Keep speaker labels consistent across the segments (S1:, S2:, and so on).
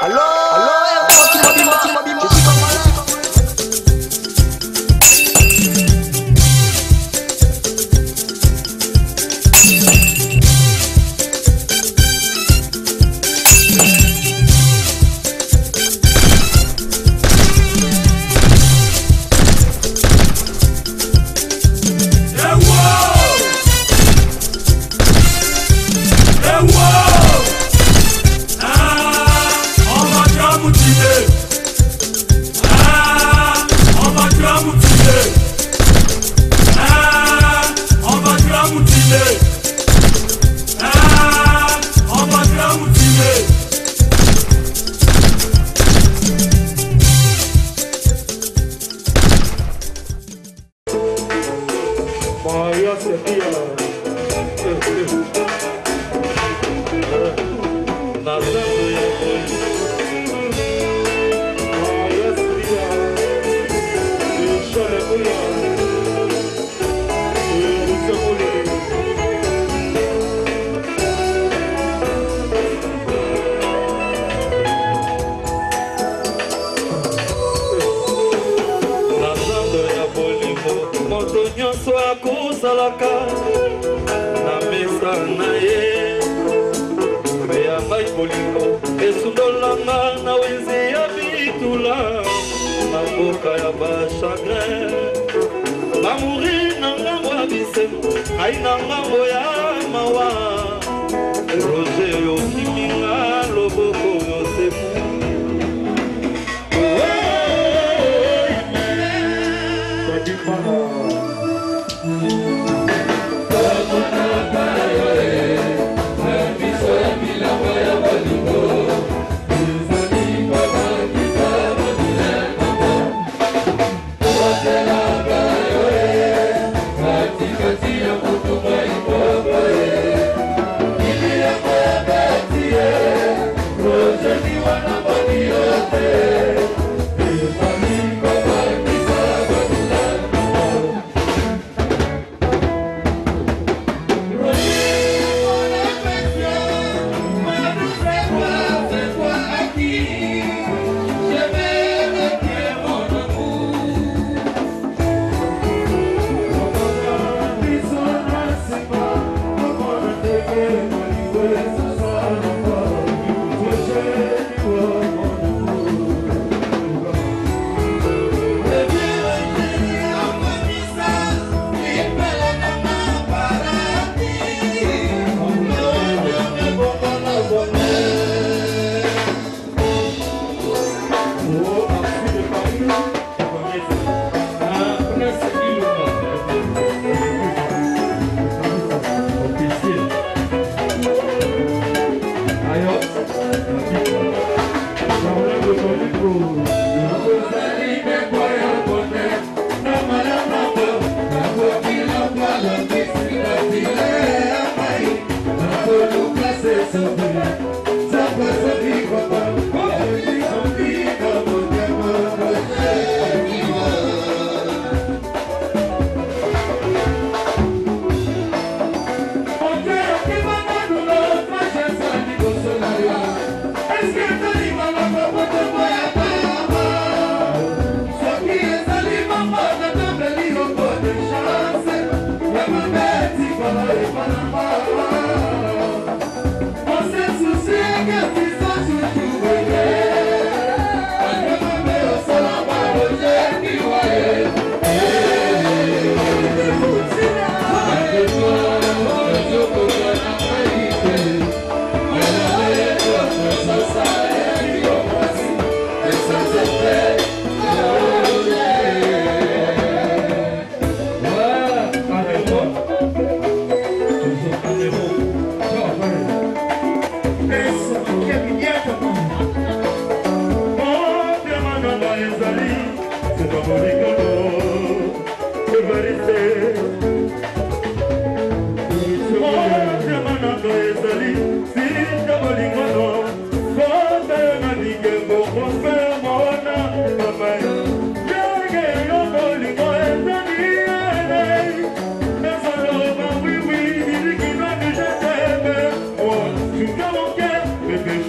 S1: Allo, je suis pas malade.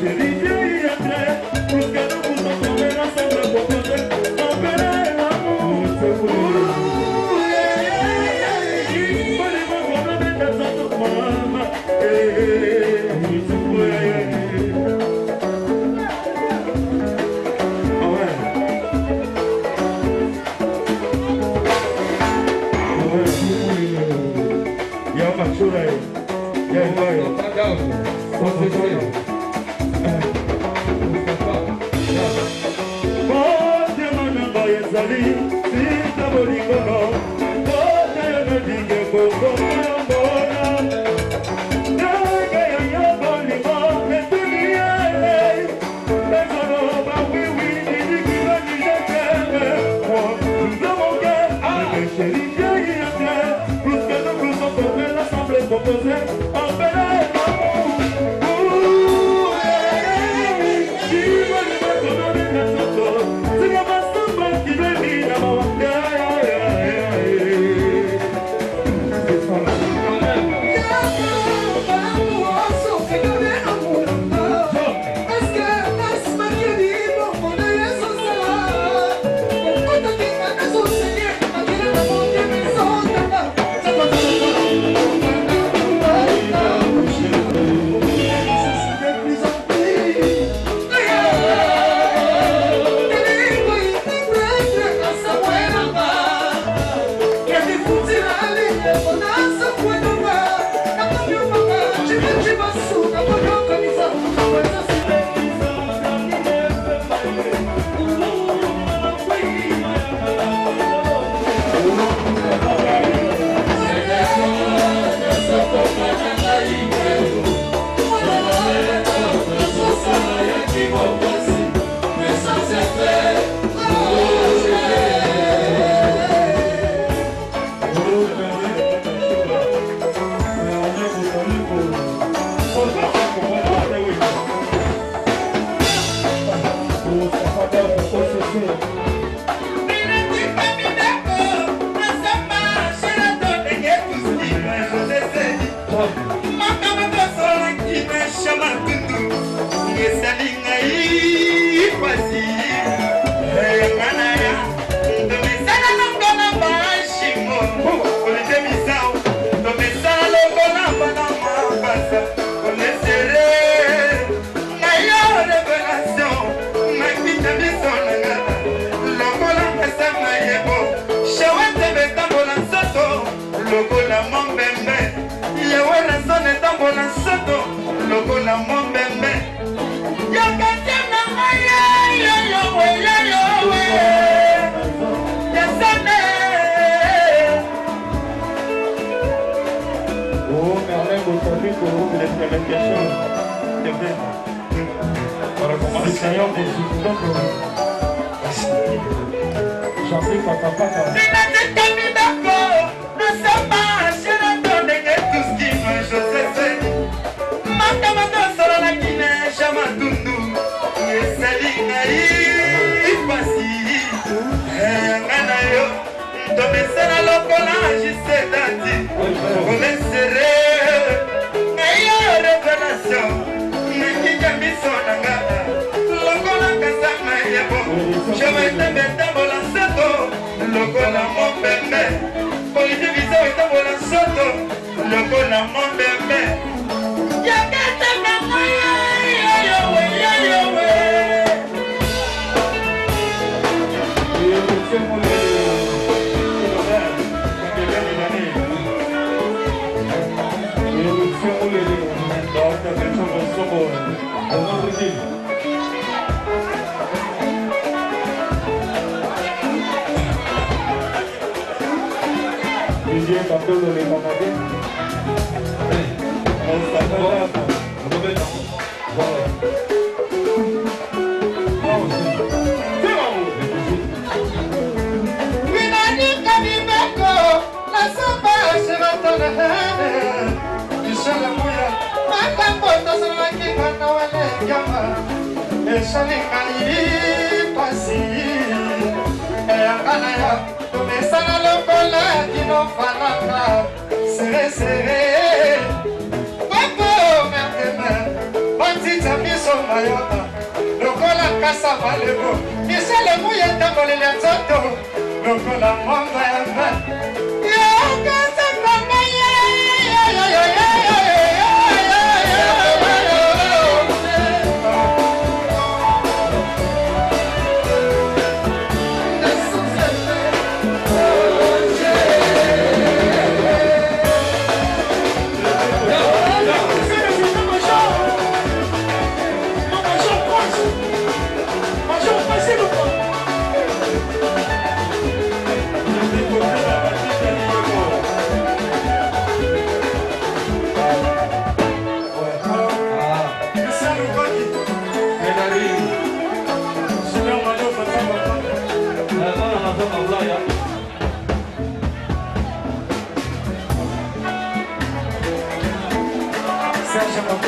S2: Chérie, viens y entrer.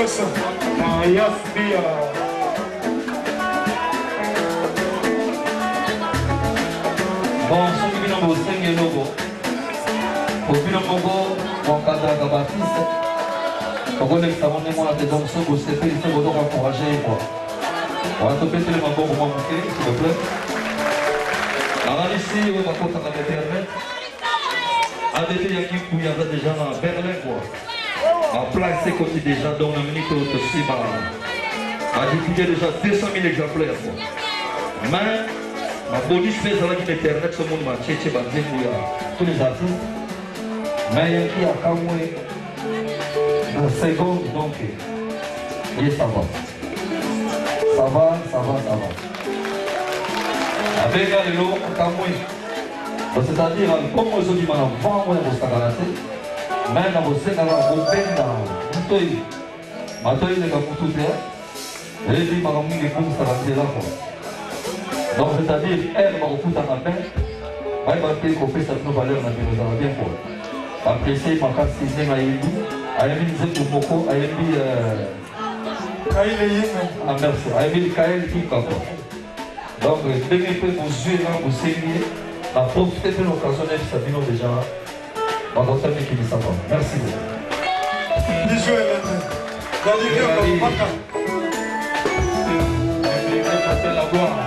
S1: Bon, ceux qui viennent au sein de l'Ogo, au final, mon cadre de Baptiste, on connaît que ça va nous montrer donc ce que c'est fait, il faut donc encourager quoi. On va te péter les mamans pour m'envoyer, s'il vous plaît. Alors ici, on va compter avec Internet. ADT, il y a qui il y avait déjà à Berlin quoi. En place, c'est côté déjà dans la minute aussi, a diffusé déjà 200 000 exemplaires quoi. Mais ma bonus fait ça qui Internet, ce monde m'a tchétché, tous les artistes. Mais il y a qui a quand même une seconde, donc, et ça va. Ça va, ça va, ça va. Avec les lots, quand même. C'est-à-dire, comme je dis, je vais vendre mon sagarate, mais je vais faire un peu de temps. Je vais faire un peu de temps. Je vais faire un peu de temps. Donc, c'est-à-dire, elle va foutre en main, elle va payer qu'on fait cette nouvelle valeur dans le bien pour apprécier ma carte système à Yébi, à Yébi Zékou Moko, à Yébi à merci, à Yébi Kael Kikako. Donc, dès que vous jouez là, vous saignez, à profiter de l'occasion d'être Sabino déjà, on va faire qui dit ça. Merci beaucoup.
S2: Bisous, Hélène. D'aller vers
S1: le la gloire.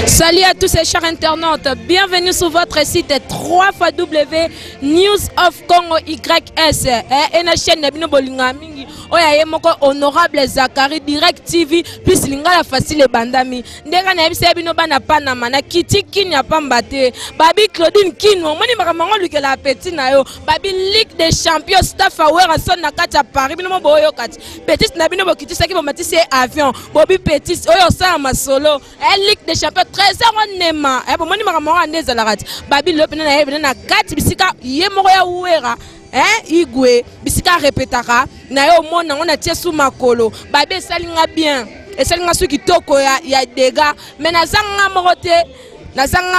S3: Salut à tous ces chers internautes, bienvenue sur votre site 3xW News of Congo YS et la chaîne de Bolinga Mingi. Oya moko honorable Zakari Direct TV plus lingala facile bandami. Ndeka na bise bino bana Panama na kiti kinya pambate. Babi Claudine Kinwa moni makamango luke la petit na yo. Babi Ligue des Champions staff aware son na kati ya Paris bino boyo kati. Petit na bino bokiti saki bomatisi avion. Bobi Petit oyo sa masolo. Ligue des Champions trésor nema. Moni makamango andeza la kati. Babi lopena na yebena na kati bisika yemoko ya uwera. Igwe bisika répétaka na yo mona on a tie sous makolo babe salinga bien et salinga su kitoko ya dega mais nazanga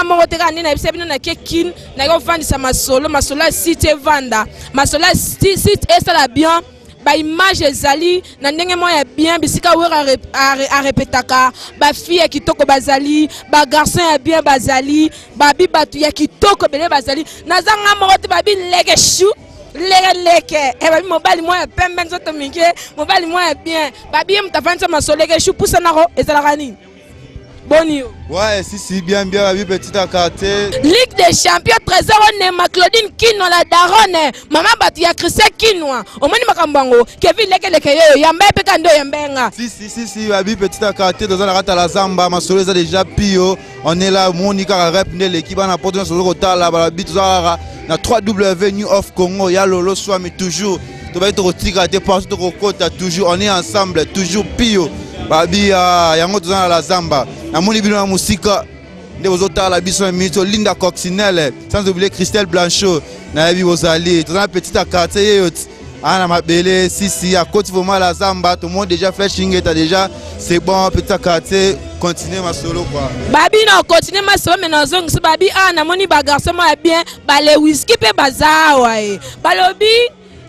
S3: morote ka nina biso bino na kekin na yo vandisa masolo site vanda masolo site esala bien ba image ezali na ndenge mo ya bien bisika wera a répétaka ba fille ya kitoko bazali ba garçon ya bien bazali babi batu ya kitoko bele bazali nazanga morote babi lege chou leke babi mobali moya pembe nzoto mingi mobali moya bien babi mutafanza masoleke chou pousa nako ezalaka nini boni yo
S4: ouais si bien babi petite à quartier
S3: Ligue des Champions trésor nema Claudine Kinwa la daronne mama batu ya Christian Kinwa omoni makambango Kevin leke yo yamba pe kando yambenga
S4: si babi petite à quartier dans la rata la zamba masolo ça déjà pio on est là monika rep ne l'équipe na porte sur le kotala babi tuzara na 3W New of Congo ya lolo swami toujours to ba to tika te pense to kota toujours on est ensemble toujours pio babi yango tuzana la zamba na moni bino na musika nde bozotala biso minute Linda Coccinelle sans oublier Christelle Blanchot na yebi bozali tozana petit à quartier yoti ana mabele sisi à côté vraiment la zamba tout le monde déjà flashing est déjà c'est bon petit à quartier continuer ma solo quoi
S3: babi na continuer ma solo mais na zong babi ana moni ba garçon ma bien ba le whisky pe bazawa e balobi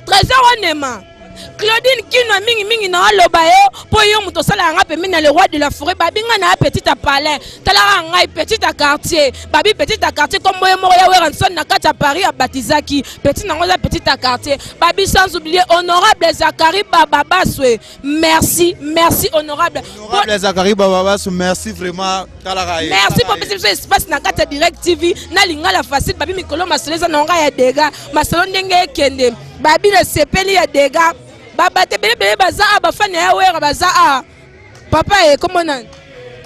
S3: trésor onema Claudine Kino mingi na aloba yo po yo muto sala nga pe mina le roi de la forêt babi nga na petit à palais tala nga petit à quartier babi petit à quartier comme moi mo ya Weranson na kata Paris à Batizaki petit na ngoza petit à quartier babi sans oublier honorable Zakari Baba Baswe merci honorable
S4: Zakari Baba Baswe merci vraiment tala
S3: merci pour ce espace na kata Direct TV na linga la facile babi mikolo masoleza na nga ya dega masolo ndenge kende babi le sepeli ya dega Baba te bele baza abafani ya wera baza a papa et comment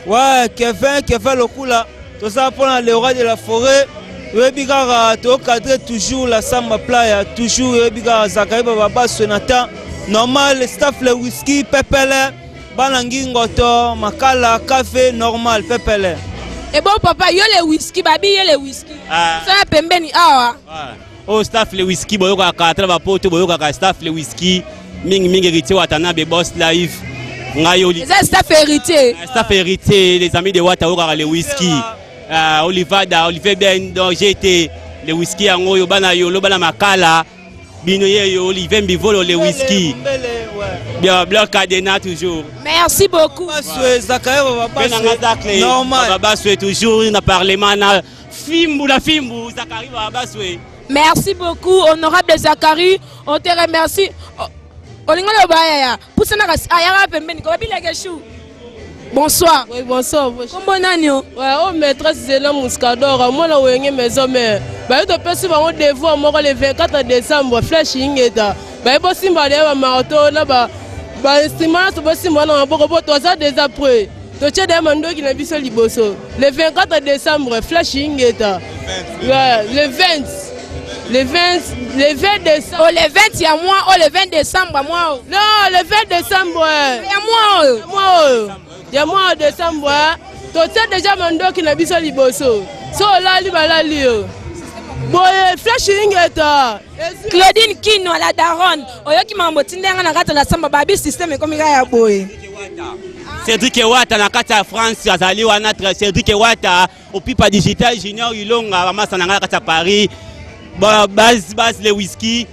S3: on
S5: ouais Kevin lokula tout ça pour le roi de la forêt webigara to cadrer toujours la samba playa toujours webigara Zakari Baba Baswe nata normal staff le whisky pepele balangi ngoto makala café normal pepele
S3: et bon papa yo le whisky babi yo le whisky ça pembeni awa
S6: oh staff le whisky boyo ka trava poto boyo ka staff le whisky mingi héritier watana be boss live ngayoli
S3: les staff héritier
S6: les amis de Wataoka le whisky Olivier Ben donc j'ai été le whisky angoyo bana yo lo bana makala bino yo Olivier Mbivolo le whisky bien Blanc Cadena toujours
S3: merci beaucoup
S5: Zakari Baba Baswe
S6: normal Baba Baswe toujours na parlement na fimbu Zakari Baba Baswe
S3: merci beaucoup honorable Zakari on te remercie Olingolo baya poussana ayara pembeni ko bila geshu bonsoir
S7: oui bonsoir
S3: comment nanio
S7: ouais oh maîtresse Zela Muscador moi la wenge maison mais ba to pesi ba on devoir mo le 24 décembre flashing eta ba bo simba le ba marteau na ba estimana to bo simba na boko bo to ça des après to che de mando ki na biso liboso le 24 décembre flashing eta ouais le 20 décembre.
S3: Oh, le 20 ya moi, oh le 20 décembre moi.
S7: Non, le 20 décembre. Ya moi décembre. To sais déjà mando ki na biso liboso. So la li bala li yo. Boy flashing eta.
S3: Claudine Kino la daronne. Oyoki mambo tindenga na kata la samba babi système comme ya boy.
S6: Cédric Wata na kata France azali wana Cédric Wata au Pipa Digital Junior Ilonga ramasa na kata Paris. Base le whisky.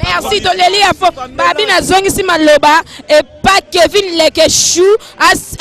S3: Merci de l'élire à fond. Babi na zongi si maloba et pas Kevin Lekechou as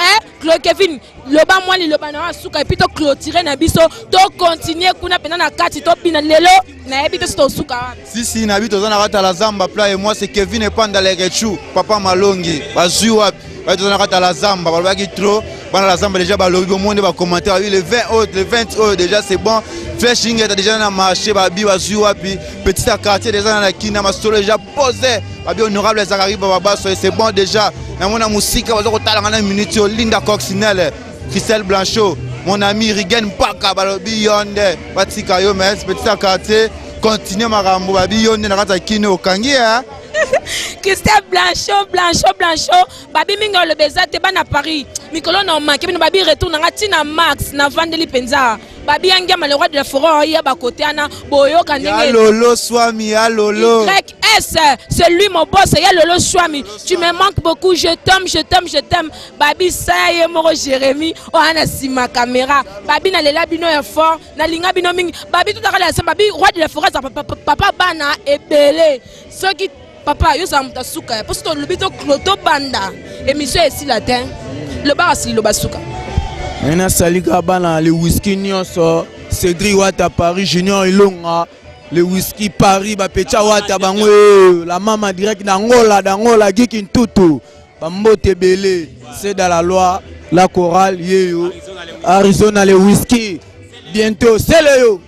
S3: Kevin loba moi li loba na suka et puis to clôturer na biso to continuer kuna pena na kati to bina lelo na ebito sto suka.
S4: Si na bito zana rata la zamba pla et moi c'est Kevin et Panda Lekechou papa malongi bazui wapi ba zana rata la zamba ba baki trop bana la zamba déjà ba lobi monde ba commentaire le 20 heures déjà c'est bon. Flashing est déjà dans le marché, babi bazui wapi petit à quartier déjà dans la kina masolo déjà posé babi honorable Zakari Baba Baswe c'est bon déjà na mona musique bazo ko tala ngana minute Linda Coccinelle Christelle Blanchot mon ami Rigen Paka balobi yonde batika yo mais petit à quartier continue marambo babi yonde na kata kino okangi hein
S3: Christelle Blanchot babi minga le bezate bana Paris mikolo na manke bino babi retourne na tina Max na Vandeli Penza babi angama le roi de la forêt ya ba côté ana boyo kandenge
S4: Lolo Swami Lolo
S3: YS c'est lui mon boss ya Lolo Swami tu me manques beaucoup je t'aime babi ça ye moro Jérémy o ana sima caméra babi na lela bino ya fort na linga bino mingi babi tout à la babi roi de la forêt papa bana ebele ce qui papa yo ça muta suka parce que le bito cloto banda émission ici latin le bar asili lo basuka
S5: Nena salika bana le whisky nyonso Cédric Wata Paris Junior Ilonga le whisky Paris ba pecha Wata bango la mama direct d'Angola Giki Ntutu bambote belé c'est dans la loi la chorale yeyo Arizona le whisky bientôt c'est le yo.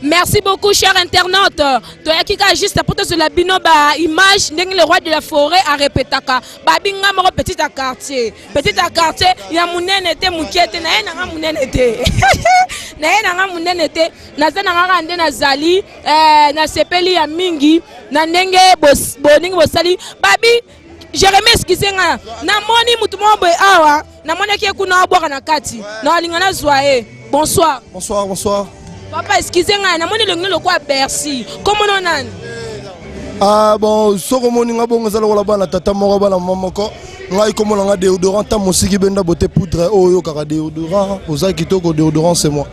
S3: Merci beaucoup, chers internautes. Toyakika juste pour te la binoba image le roi de la forêt à répétaka. Babinga moro petit à quartier. Petit à quartier, ya munene te mukete na ena munene te. Na ena munene te. Na zana ngande na zali na sepeli ya mingi na ndenge boningi bosali. Babi Jérémy excusenga na moni mutu mobo awa na moni ke kuna aboka na kati. Na lingana zoae. Bonsoir.
S2: Bonsoir.
S3: Papa, excusez-moi, na moni le quoi Bercy. Comment on a?
S2: Ah bon, soko moni nga bongo zalo la bana tata moko bana maman ko. Ngai komo nga déodorant ta musiki benda bote poudre oyo kaka déodorant. Oza kitoko déodorant c'est moi.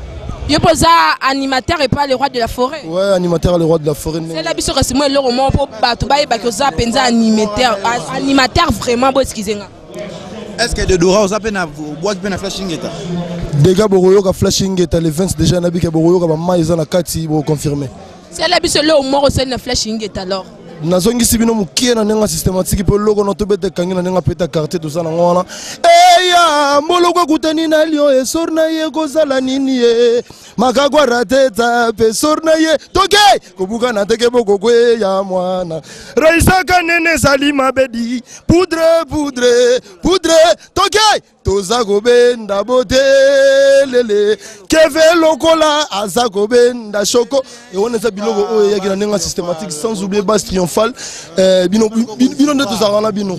S3: Je pose animateur et pas le roi de la forêt.
S2: Ouais, animateur le roi de la forêt.
S3: C'est la biso que c'est moi le roman pour battre bailler ba que ça penza animateur vraiment bon excusez-moi.
S4: Est-ce que déodorant oza pena boîte pena flashing eta?
S2: Dega boroyo ka flashing eta les 20 déjà nabi ka boroyo ka mama izana kati bo confirmer.
S3: C'est la biso le mort c'est na flashing eta alors.
S2: Nazongi sibino mukie na nenga systématique po logo no tobete kangi na nenga peta carte to sana ngona eya moloko kutani na lio e sorna ye kozala nini ye makagwa rateta pe sorna ye toke kubuka na teke boko kwe ya mwana raisa kanene salima bedi poudre poudre poudre toke tozago benda botelele keve lokola azago benda choko et on est biloko o ya gina nenga systématique sans oublier basse triomphale bino de tous arana bino.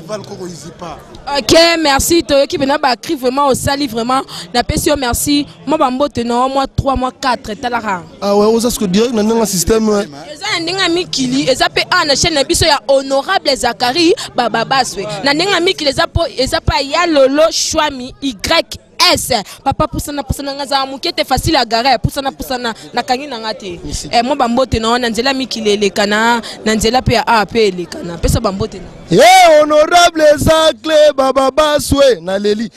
S3: OK, merci to qui bena ba cri vraiment au sali vraiment na pesio merci moi bambote non moi 3 mois 4 talara.
S2: Ah ouais, osa ce que direct na nenga système
S3: eza ndinga mikili eza pe na chaîne na biso ya honorable Zakari baba baswe na ndinga mikili eza pa ya lolo Shwami YS papa pusana ngaza mukete facile à garer pusana na kangi na ngate mo bambote na nzela mikilele kana na nzela pe a pe le kana pesa bambote na
S2: honorable Zakle baba baswe na leli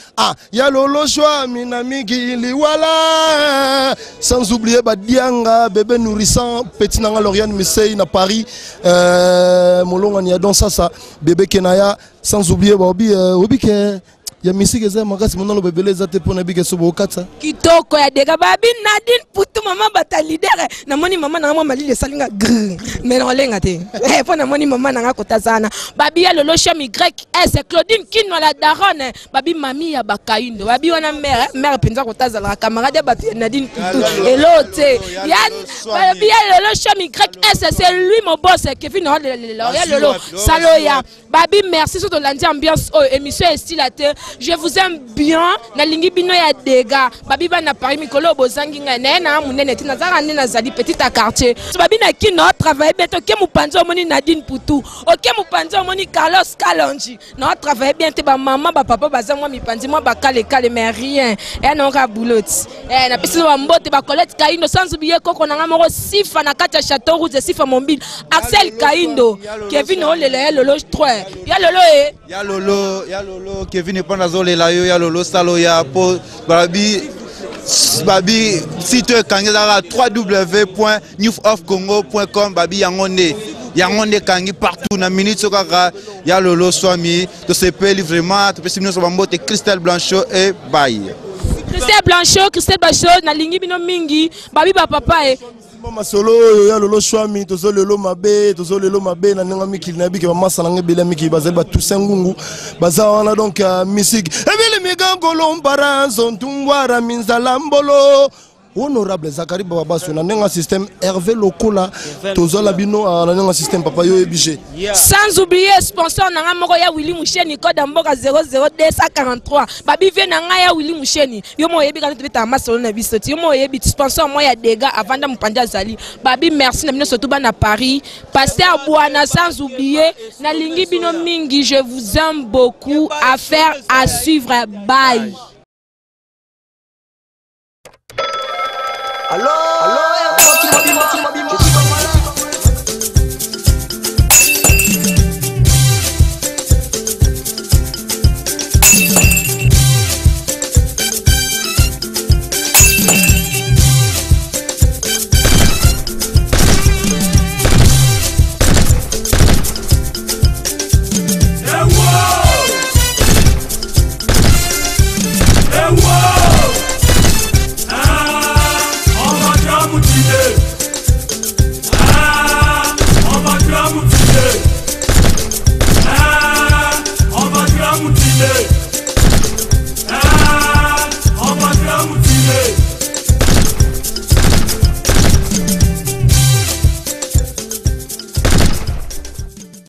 S2: ya lolo Shwami na mikili wala sans oublier Badianga bébé nourrissant petit nanga Lauriane Missei na Paris molonga ni don ça bébé Kenaya sans oublier Bobby Obike ya misike za makasi monalo bebeleza te pona bike sobo katsa
S3: kitoko ya dega babi Nadine putu mama bata leader na moni mama na mama lile salinga mais non lenga te pona moni mama na kota sana babi ya lolo Shwami YS Claudine Kinwa la daronne babi mami ya bakaindo babi wana mère penza kota za la camarade batu Nadine putu elote ya babi ya lolo Shwami YS c'est lui mon boss Kevin ya lolo saloya babi merci sur de l'ambiance émission style je vous aime bien na lingi bino ya dega babi ba na Paris mikolo bozangi nga na munene tina zara nena zali petit à quartier babi na kino travailler bientôt ke mupanzo moni Nadine Putu OK mupanzo moni Carlos Kalonji na travailler bien te ba maman ba papa ba zamwa mipanzi moi ba kale mais rien non ka boulot na pesi ba mbote ba Colette Kaindo sans oublier koko na moko sifa na kata Château Rouge sifa mobile Axel Kaindo Kevin olele lolo 3 ya lolo
S4: ya lolo Kevin Nazolela yo ya lolo salo ya po babi site kangeza www.newsofcongo.com babi yangonde kangi partout na minute sokaka ya lolo Shwami to se peli vraiment to pesi so bambote Christelle Blanchot et Baye
S3: Christelle Blanchot na lingi bino mingi babi ba papa
S2: masolo ya lolo Shwami tozo lelo mabe na nenga mikili na bike mama sananga bela mikili bazali ba tusengungu bazawana donc musique ebele migango lombara zontungwara minzala mbolo honorable Zakari baba baso na nenga système Hervé Lokola tozo la bino na nenga système papa yo ebije
S3: sans oublier sponsor na moko ya Willy Musheni code mboka 00243 babi vient na nga ya Willy Musheni yo mo yebi kana tobeta masolo na biso ti yo mo yebi sponsor mo ya dega avanda mpanja zali babi merci na bino surtout ba na Paris pasteur Bwana sans oublier na lingi bino mingi je vous aime beaucoup affaire à suivre bye.
S8: Allô,